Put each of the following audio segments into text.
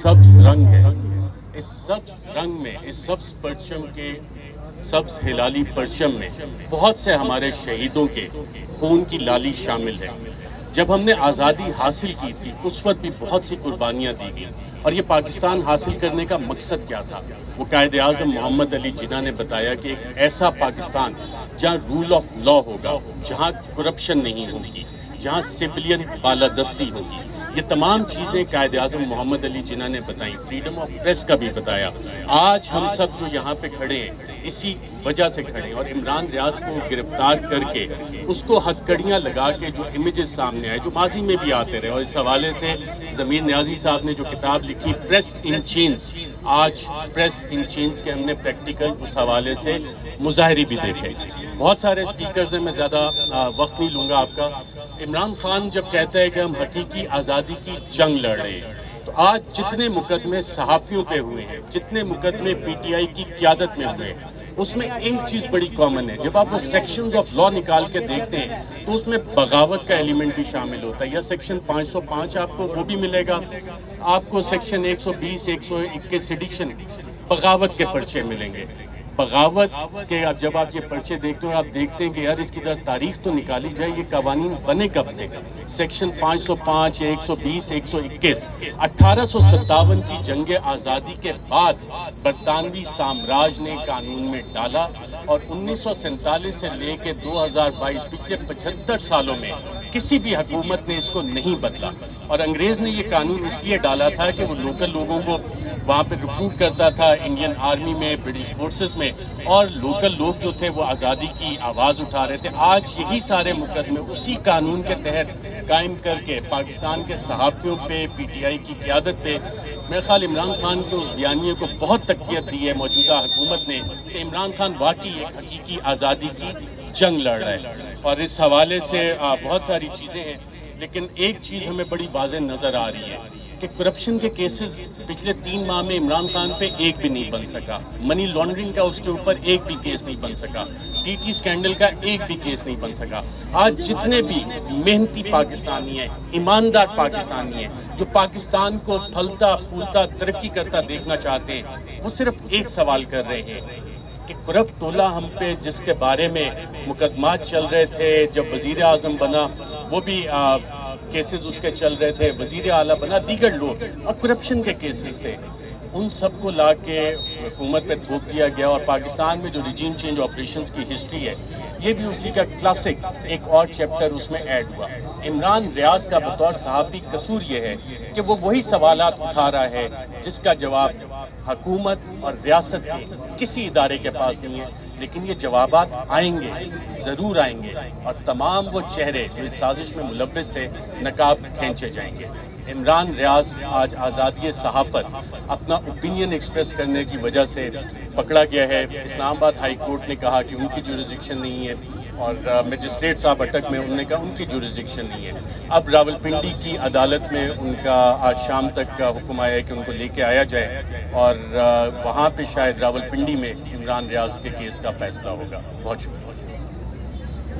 سبز رنگ ہے. اس سبز رنگ میں، اس سبز پرچم کے، سبز ہلالی پرچم میں بہت سے ہمارے شہیدوں کے خون کی لالی شامل ہے. جب ہم نے آزادی حاصل کی تھی اس وقت بھی بہت سی قربانیاں دی گئیں، اور یہ پاکستان حاصل کرنے کا مقصد کیا تھا؟ وہ قائد اعظم محمد علی جناح نے بتایا کہ ایک ایسا پاکستان جہاں رول آف لا ہوگا، جہاں کرپشن نہیں ہوگی، جہاں سویلین بالادستی ہوگی. یہ تمام چیزیں قائد اعظم محمد علی جناح نے بتائیں. فریڈم آف پریس کا بھی بتایا. آج ہم سب جو یہاں پہ کھڑے ہیں اسی وجہ سے کھڑے ہیں، اور عمران ریاض کو گرفتار کر کے اس کو ہتھکڑیاں لگا کے جو امیجز سامنے آئے، جو ماضی میں بھی آتے رہے، اور اس حوالے سے ضمیر نیازی صاحب نے جو کتاب لکھی پریس ان چینز، آج پریس ان چینز کے ہم نے پریکٹیکل اس حوالے سے مظاہرے بھی دیکھے. بہت سارے اسپیکرز ہیں، میں زیادہ وقت نہیں لوں گا آپ کا. عمران خان جب کہتا ہے کہ ہم حقیقی آزادی کی جنگ لڑ رہے ہیں، تو آج جتنے مقدمے صحافیوں پہ ہوئے ہیں، جتنے مقدمے پی ٹی آئی کی قیادت میں ہوئے ہیں، اس میں ایک چیز بڑی کامن ہے. جب آپ وہ سیکشنز آف لا نکال کے دیکھتے ہیں تو اس میں بغاوت کا ایلیمنٹ بھی شامل ہوتا ہے. یا سیکشن 505 آپ کو وہ بھی ملے گا، آپ کو سیکشن 120 121 سیڈیشن بغاوت کے پرچے ملیں گے. بغاوت کے جب آپ یہ پرچے دیکھتے ہو، آپ دیکھتے ہیں کہ یار اس کی ذرا تاریخ تو نکالی جائے، یہ قوانین بنے کب تھے؟ سیکشن 505 120 121 1857 کی جنگ آزادی کے بعد برطانوی سامراج نے قانون میں ڈالا، اور 1947 سے لے کے 2022 پچھلے 75 سالوں میں کسی بھی حکومت نے اس کو نہیں بدلا. اور انگریز نے یہ قانون اس لیے ڈالا تھا کہ وہ لوکل لوگوں کو وہاں پہ ریکروٹ کرتا تھا، انڈین آرمی میں، برٹش فورسز میں، اور لوکل لوگ جو تھے وہ آزادی کی آواز اٹھا رہے تھے. آج یہی سارے مقدمے اسی قانون کے تحت قائم کر کے پاکستان کے صحافیوں پہ، پی ٹی آئی کی قیادت پہ، میرے خیال عمران خان کے اس بیانیے کو بہت تقویت دی ہے موجودہ حکومت نے کہ عمران خان واقعی ایک حقیقی آزادی کی جنگ لڑ رہا ہے. اور اس حوالے سے بہت ساری چیزیں ہیں، لیکن ایک چیز ہمیں بڑی واضح نظر آ رہی ہے کہ کرپشن کے کیسز پچھلے 3 ماہ میں عمران خان پہ ایک بھی نہیں بن سکا. منی لانڈرنگ کا اس کے اوپر ایک بھی کیس نہیں بن سکا. ٹی ٹی اسکینڈل کا ایک بھی کیس نہیں بن سکا. آج جتنے بھی محنتی پاکستانی ہیں، ایماندار پاکستانی ہیں، جو پاکستان کو پھلتا پھولتا ترقی کرتا دیکھنا چاہتے ہیں، وہ صرف ایک سوال کر رہے ہیں کہ کرپٹ ٹولہ ہم پہ جس کے بارے میں مقدمات چل رہے تھے، جب وزیر اعظم بنا وہ بھی کیسز اس کے چل رہے تھے، وزیر اعلیٰ بنا، دیگر لوگ، اور کرپشن کے کیسز تھے، ان سب کو لا کے حکومت پہ تھوپ دیا گیا. اور پاکستان میں جو ریجیم چینج آپریشنز کی ہسٹری ہے، یہ بھی اسی کا کلاسک ایک اور چیپٹر اس میں ایڈ ہوا. عمران ریاض کا بطور صحافی قصور یہ ہے کہ وہ وہی سوالات اٹھا رہا ہے جس کا جواب حکومت اور ریاست کے کسی ادارے کے پاس نہیں ہے. لیکن یہ جوابات آئیں گے، ضرور آئیں گے، اور تمام وہ چہرے جو اس سازش میں ملوث تھے نقاب کھینچے جائیں گے. عمران ریاض آج آزادی صحافت اپنا اوپینین ایکسپریس کرنے کی وجہ سے پکڑا گیا ہے. اسلام آباد ہائی کورٹ نے کہا کہ ان کی جورسڈکشن نہیں ہے، اور مجسٹریٹ صاحب اٹک میں انہوں نے کہا ان کی جورسڈکشن نہیں ہے. اب راولپنڈی کی عدالت میں ان کا آج شام تک کا حکم آیا ہے کہ ان کو لے کے آیا جائے، اور وہاں پہ شاید راولپنڈی میں عمران ریاض کے کیس کا فیصلہ ہوگا. بہت شکریہ.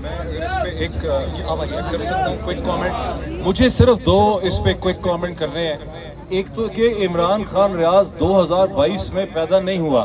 میں اگر اس پہ ایک کر سکتا ہوں کوئک کامنٹ، مجھے صرف 2 اس پہ کوئک کامنٹ کرنے ہیں. ایک تو کہ عمران خان ریاض 2022 میں پیدا نہیں ہوا.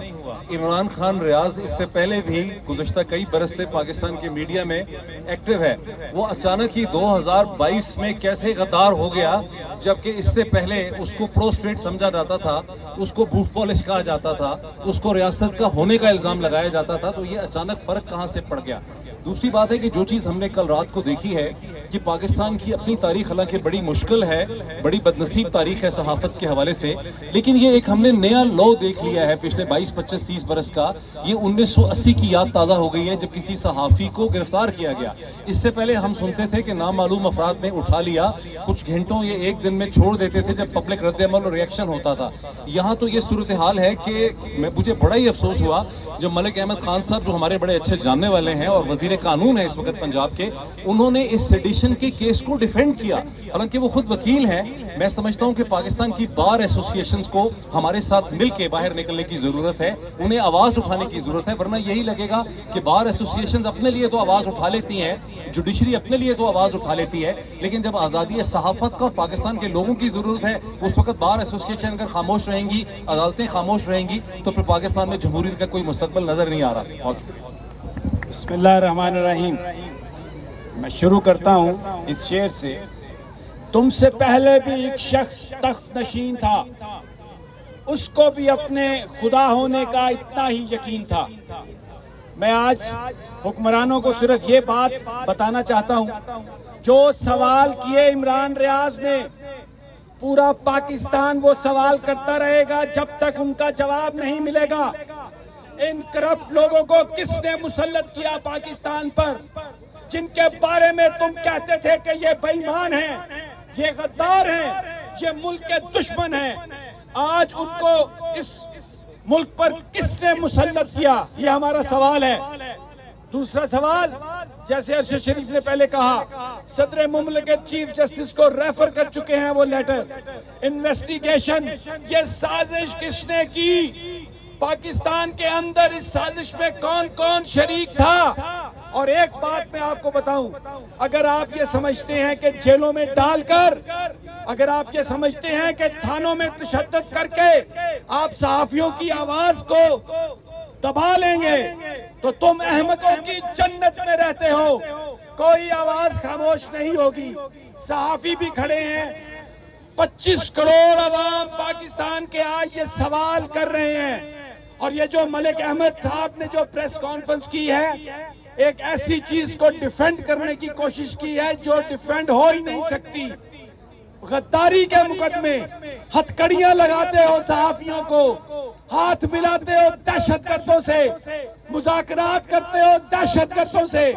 عمران خان ریاض اس سے پہلے بھی گزشتہ کئی برس سے پاکستان کے میڈیا میں ایکٹیو ہے. وہ اچانک ہی 2022 میں کیسے غدار ہو گیا، جبکہ اس سے پہلے اس کو پرو اسٹیٹ سمجھا جاتا تھا، اس کو بوٹ پالش کہا جاتا تھا، اس کو ریاست کا ہونے کا الزام لگایا جاتا تھا. تو یہ اچانک فرق کہاں سے پڑ گیا؟ دوسری بات ہے کہ جو چیز ہم نے کل رات کو دیکھی ہے کہ پاکستان کی اپنی تاریخ حالانکہ بڑی مشکل ہے، بڑی بدنصیب تاریخ ہے صحافت کے حوالے سے، لیکن یہ ایک ہم نے نیا لو دیکھ لیا ہے پچھلے 22 25 30 برس کا. یہ 1980 کی یاد تازہ ہو گئی ہے جب کسی صحافی کو گرفتار کیا گیا. اس سے پہلے ہم سنتے تھے کہ نامعلوم افراد نے اٹھا لیا، کچھ گھنٹوں یا ایک دن میں چھوڑ دیتے تھے جب پبلک رد عمل اور ریئیکشن ہوتا تھا. یہاں تو یہ صورتحال ہے کہ مجھے بڑا ہی افسوس ہوا جو ملک احمد خان صاحب جو ہمارے بڑے اچھے جاننے والے ہیں اور وزیر قانون ہیں اس وقت پنجاب کے، انہوں نے اس سیڈیشن کے کیس کو ڈیفینڈ کیا، حالانکہ وہ خود وکیل ہیں۔ میں سمجھتا ہوں کہ پاکستان کی بار ایسوسیشنز کو ہمارے ساتھ مل کے باہر نکلنے کی ضرورت ہے، انہیں آواز اٹھانے کی ضرورت ہے، ورنہ یہی لگے گا کہ بار ایسوسیشنز اپنے لیے تو آواز اٹھا لیتی ہیں، جوڈیشری اپنے لیے تو آواز اٹھا لیتی ہے، لیکن جب آزادی صحافت کا پاکستان کے لوگوں کی ضرورت ہے، اس وقت بار ایسوسیشن اگر خاموش رہیں گی، عدالتیں خاموش رہیں گی، تو پھر پاکستان میں جمہوریت کا کوئی مستقبل نظر نہیں آ رہا۔ بہت شکریہ۔ بسم اللہ الرحمن الرحیم۔ میں شروع کرتا ہوں اس شعر سے۔ تم سے پہلے بھی ایک شخص تخت نشین تھا، اس کو بھی اپنے خدا ہونے کا اتنا ہی یقین تھا۔ میں آج حکمرانوں کو صرف یہ بات بتانا چاہتا ہوں، جو سوال کیے عمران ریاض نے، پورا پاکستان وہ سوال کرتا رہے گا جب تک ان کا جواب نہیں ملے گا۔ ان کرپٹ لوگوں کو کس نے مسلط کیا پاکستان پر، جن کے بارے میں تم کہتے تھے کہ یہ بے ایمان ہیں، یہ غدار ہیں، یہ ملک کے دشمن ہیں؟ آج ان کو اس ملک پر کس نے مسلط کیا، یہ ہمارا سوال ہے۔ دوسرا سوال، جیسے ارشد شریف نے پہلے کہا، صدر مملکت چیف جسٹس کو ریفر کر چکے ہیں وہ لیٹر۔ انویسٹیگیشن، یہ سازش کس نے کی؟ پاکستان کے اندر اس سازش میں کون کون شریک تھا؟ اور ایک بات میں آپ کو بتاؤں، اگر آپ یہ سمجھتے ہیں کہ جیلوں میں ڈال کر، اگر آپ یہ سمجھتے ہیں کہ تھانوں میں تشدد کر کے آپ صحافیوں کی آواز کو دبا لیں گے، تو تم احمقوں کی جنت میں رہتے ہو۔ کوئی آواز خاموش نہیں ہوگی۔ صحافی بھی کھڑے ہیں، 25 کروڑ عوام پاکستان کے آج یہ سوال کر رہے ہیں۔ اور یہ جو ملک احمد صاحب نے جو پریس کانفرنس کی ہے، ایک ایسی چیز کو ڈیفینڈ کرنے کی کوشش کی ہے جو ڈیفینڈ ہو ہی نہیں سکتی۔ غداری کے مقدمے، ہتھکڑیاں لگاتے ہو صحافیوں کو، ہاتھ ملاتے ہو دہشت گردوں سے، مذاکرات کرتے ہو دہشت گردوں سے،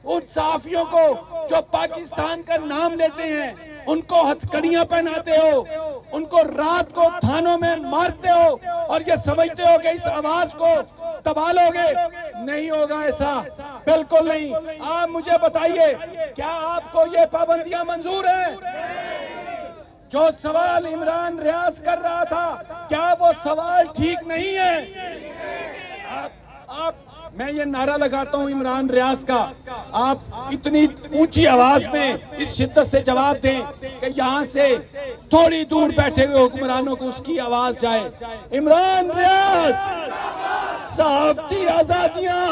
ان صحافیوں کو جو پاکستان کا نام لیتے ہیں ان کو ہتھکڑیاں پہناتے ہو، ان کو رات کو تھانوں میں مارتے ہو، اور یہ سمجھتے ہو کہ اس آواز کو دبا لو گے۔ نہیں ہوگا ایسا، بالکل نہیں۔ آپ مجھے بتائیے، کیا آپ کو یہ پابندیاں منظور ہیں؟ جو سوال عمران ریاض کر رہا تھا، کیا وہ سوال ٹھیک نہیں ہے؟ میں یہ نعرہ لگاتا ہوں عمران ریاض کا، آپ اتنی اونچی آواز میں اس شدت سے جواب دیں کہ یہاں سے تھوڑی دور بیٹھے ہوئے حکمرانوں کو اس کی آواز جائے۔ عمران ریاض، صحافتی آزادیاں،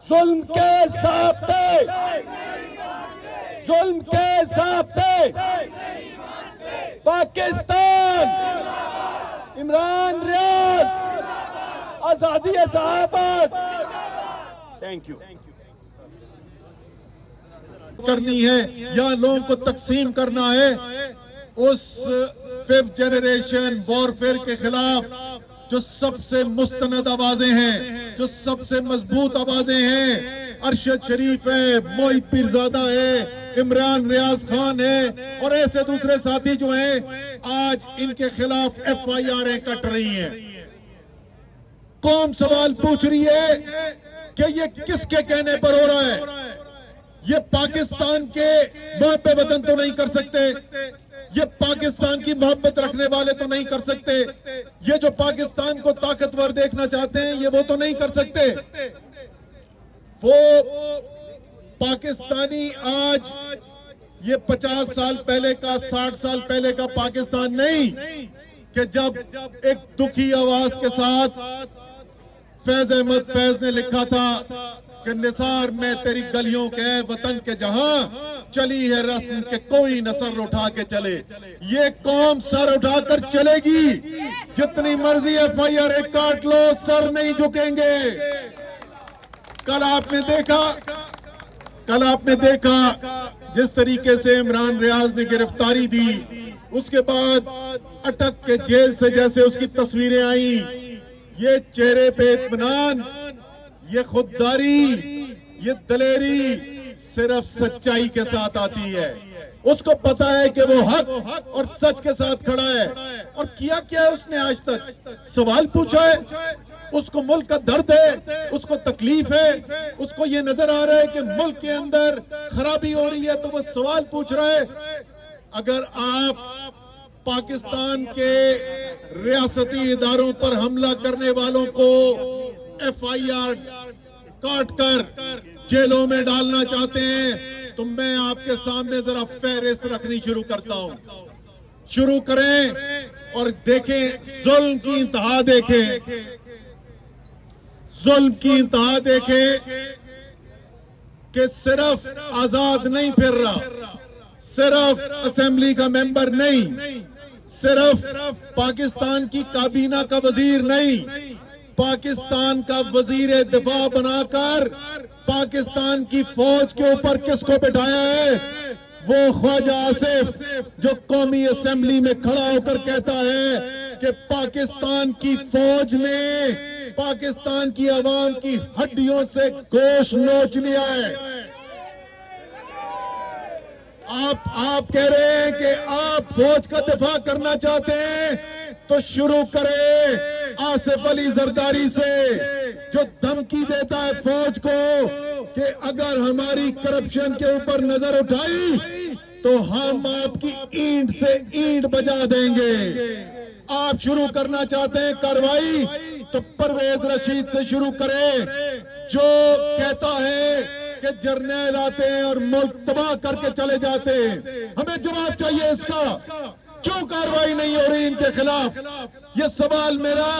ظلم کے ضابطے، ظلم کے ضابطے، پاکستان، عمران ریاض، آزادی صحافت۔ Thank you. کرنی ہے یا لوگوں کو تقسیم کرنا ہے، اس 5th جنریشن وارفیئر کے خلاف جو سب سے مستند آوازیں ہیں، جو سب سے مضبوط آوازیں ہیں، ارشد شریف ہے، موحد پیرزادہ ہے، عمران ریاض خان ہے، اور ایسے دوسرے ساتھی جو ہیں، آج ان کے خلاف FIR کٹ رہی ہیں۔ قوم سوال پوچھ رہی ہے کہ یہ کس کے کہنے پر ہو رہا ہے؟ یہ پاکستان کے محب وطن تو نہیں کر سکتے، یہ پاکستان کی محبت رکھنے والے تو نہیں کر سکتے، یہ جو پاکستان کو طاقتور دیکھنا چاہتے ہیں یہ وہ تو نہیں کر سکتے۔ وہ پاکستانی آج یہ 50 سال پہلے کا، 60 سال پہلے کا پاکستان نہیں کہ جب ایک دکھی آواز کے ساتھ فیض احمد فیض نے لکھا تھا کہ نثار میں تیری گلیوں کے وطن کے جہاں چلی ہے رسم کہ کوئی نہ سر اٹھا کے چلے۔ یہ قوم سر اٹھا کر چلے گی، جتنی مرضی FIR کاٹ لو، سر نہیں جھکیں گے۔ کل آپ نے دیکھا جس طریقے سے عمران ریاض نے گرفتاری دی، اس کے بعد اٹک کے جیل سے جیسے اس کی تصویریں آئیں، یہ چہرے پہ اطمینان، یہ خودداری، یہ دلیری صرف سچائی کے ساتھ آتی ہے۔ اس کو پتا ہے کہ وہ حق اور سچ کے ساتھ کھڑا ہے۔ اور کیا اس نے آج تک سوال پوچھا ہے؟ اس کو ملک کا درد ہے, اس کو تکلیف ہے, اس کو یہ نظر آ رہا ہے کہ ملک کے اندر خرابی ہو رہی ہے, تو وہ سوال پوچھ رہا ہے. اگر آپ پاکستان کے ریاستی اداروں پر حملہ کرنے والوں کو FIR کاٹ کر جیلوں میں ڈالنا چاہتے ہیں, تو میں آپ کے سامنے ذرا فہرست رکھنی شروع کرتا ہوں. شروع کریں اور دیکھیں, ظلم کی انتہا دیکھیں, ظلم کی انتہا دیکھیں کہ صرف آزاد نہیں پھر رہا, صرف اسمبلی کا ممبر نہیں, صرف پاکستان کی کابینہ کا وزیر نہیں, پاکستان کا وزیر دفاع بنا کر پاکستان کی فوج کے اوپر کس کو بٹھایا ہے؟ وہ خواجہ آصف, جو قومی اسمبلی میں کھڑا ہو کر کہتا ہے کہ پاکستان کی فوج نے پاکستان کی عوام کی ہڈیوں سے گوشت نوچ لیا ہے. آپ کہہ رہے ہیں کہ آپ فوج کا دفاع کرنا چاہتے ہیں, تو شروع کریں آصف علی زرداری سے, جو دھمکی دیتا ہے فوج کو کہ اگر ہماری کرپشن کے اوپر نظر اٹھائی تو ہم آپ کی اینٹ سے اینٹ بجا دیں گے. آپ شروع کرنا چاہتے ہیں کارروائی, تو پرویز رشید سے شروع کریں, جو کہتا ہے کہ جرنیل آتے ہیں اور ملک تباہ کر کے چلے جاتے ہیں. ہمیں جواب چاہیے اس کا, کیوں کارروائی نہیں ہو رہی ان کے خلاف؟ یہ سوال میرا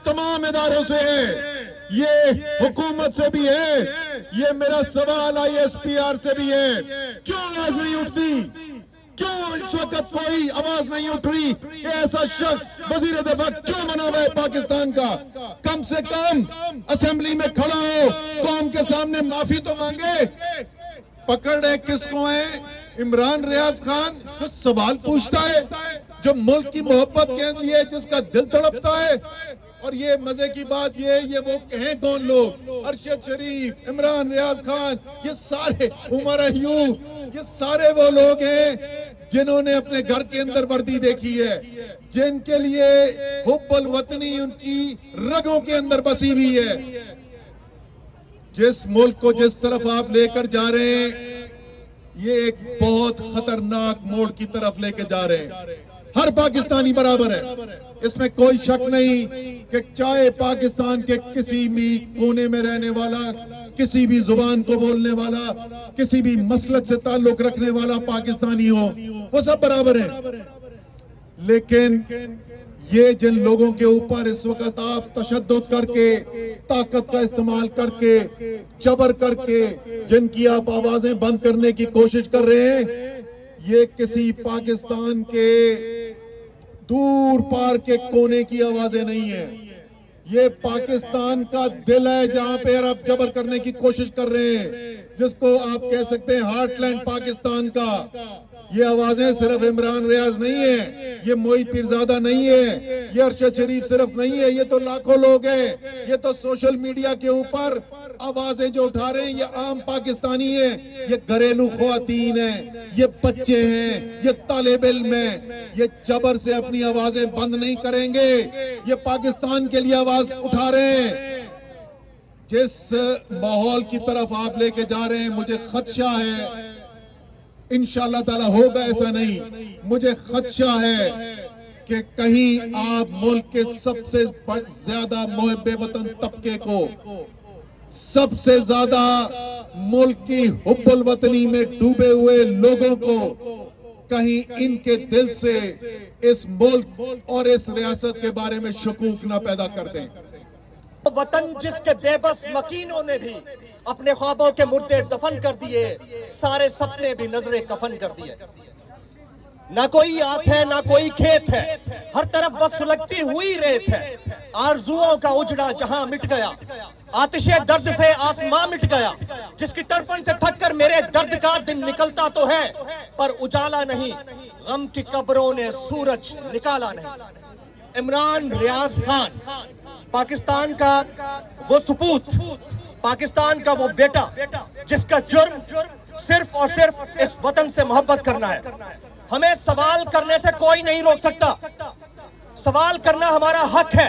تمام اداروں سے ہے, یہ حکومت سے بھی ہے, یہ میرا سوال ISPR سے بھی ہے. کیوں آواز نہیں اٹھتی؟ کیوں اس وقت کوئی آواز نہیں اٹھ رہی کہ ایسا شخص وزیر دفاع کیوں بنا ہوا ہے پاکستان کا؟ کم سے کم اسمبلی میں کھڑا ہو, قوم کے سامنے معافی تو مانگے. پکڑ رہے کس کو ہیں؟ عمران ریاض خان, جو سوال پوچھتا ہے, جو ملک کی محبت کے لیے جس کا دل تڑپتا ہے. اور یہ مزے کی بات یہ وہ کہیں کون لوگ, ارشد شریف, عمران ریاض خان, یہ سارے عمر ایوب, یہ سارے وہ لوگ ہیں جنہوں نے اپنے گھر کے اندر وردی دیکھی ہے, جن کے لیے حب الوطنی ان کی رگوں کے اندر بسی ہوئی ہے. جس ملک کو جس طرف آپ لے کر جا رہے ہیں, یہ ایک بہت خطرناک موڑ کی طرف لے کے جا رہے ہیں. ہر پاکستانی برابر ہے, اس میں کوئی شک نہیں کہ چاہے پاکستان کے کسی بھی کونے میں رہنے والا, کسی بھی زبان کو بولنے والا, کسی بھی مسلک سے تعلق رکھنے والا پاکستانی ہو, وہ سب برابر ہیں. لیکن یہ جن لوگوں کے اوپر اس وقت آپ تشدد کر کے, طاقت کا استعمال کر کے, جبر کر کے, جن کی آپ آوازیں بند کرنے کی کوشش کر رہے ہیں, یہ کسی پاکستان کے دور پار کے کونے کی آوازیں نہیں ہیں. یہ پاکستان کا دل ہے جہاں پہ آپ جبر کرنے کی کوشش کر رہے ہیں, جس کو آپ کہہ سکتے ہیں ہارٹ لینڈ پاکستان کا. یہ آوازیں صرف عمران ریاض نہیں ہے, یہ معید پیرزادہ نہیں ہے, یہ ارشد شریف صرف نہیں ہے, یہ تو لاکھوں لوگ ہیں. یہ تو سوشل میڈیا کے اوپر آوازیں جو اٹھا رہے ہیں, یہ عام پاکستانی ہیں, یہ گھریلو خواتین ہیں, یہ بچے ہیں, یہ طالب علم ہیں. یہ جبر سے اپنی آوازیں بند نہیں کریں گے, یہ پاکستان کے لیے آواز اٹھا رہے ہیں. جس ماحول کی طرف آپ لے کے جا رہے ہیں, مجھے خدشہ ہے, انشاءاللہ تعالی ہوگا ایسا نہیں, مجھے خدشہ ہے کہ کہیں آپ ملک کے سب سے زیادہ محب وطن طبقے کو, سب سے زیادہ ملک کی حب الوطنی میں ڈوبے ہوئے لوگوں کو, کہیں ان کے دل سے اس ملک اور اس ریاست کے بارے میں شکوک نہ پیدا کر دیں. وطن جس کے بے بس مکینوں نے بھی اپنے خوابوں کے مردے دفن کر دیے, سارے سپنے بھی نظر کفن کر دیے. نہ کوئی آس ہے نہ کوئی کھیت ہے, ہر طرف بس سلگتی ہوئی ریت ہے. آرزوؤں کا اجڑا جہاں مٹ گیا, آتش درد سے آسماں مٹ گیا. جس کی تڑپن سے تھک کر میرے درد کا دن نکلتا تو ہے, پر اجالا نہیں, غم کی قبروں نے سورج نکالا نہیں. عمران ریاض خان پاکستان کا وہ سپوت, پاکستان کا وہ بیٹا جس کا جرم صرف اور صرف اس وطن سے محبت کرنا ہے. ہمیں سوال کرنے سے کوئی نہیں روک سکتا, سوال کرنا ہمارا حق ہے.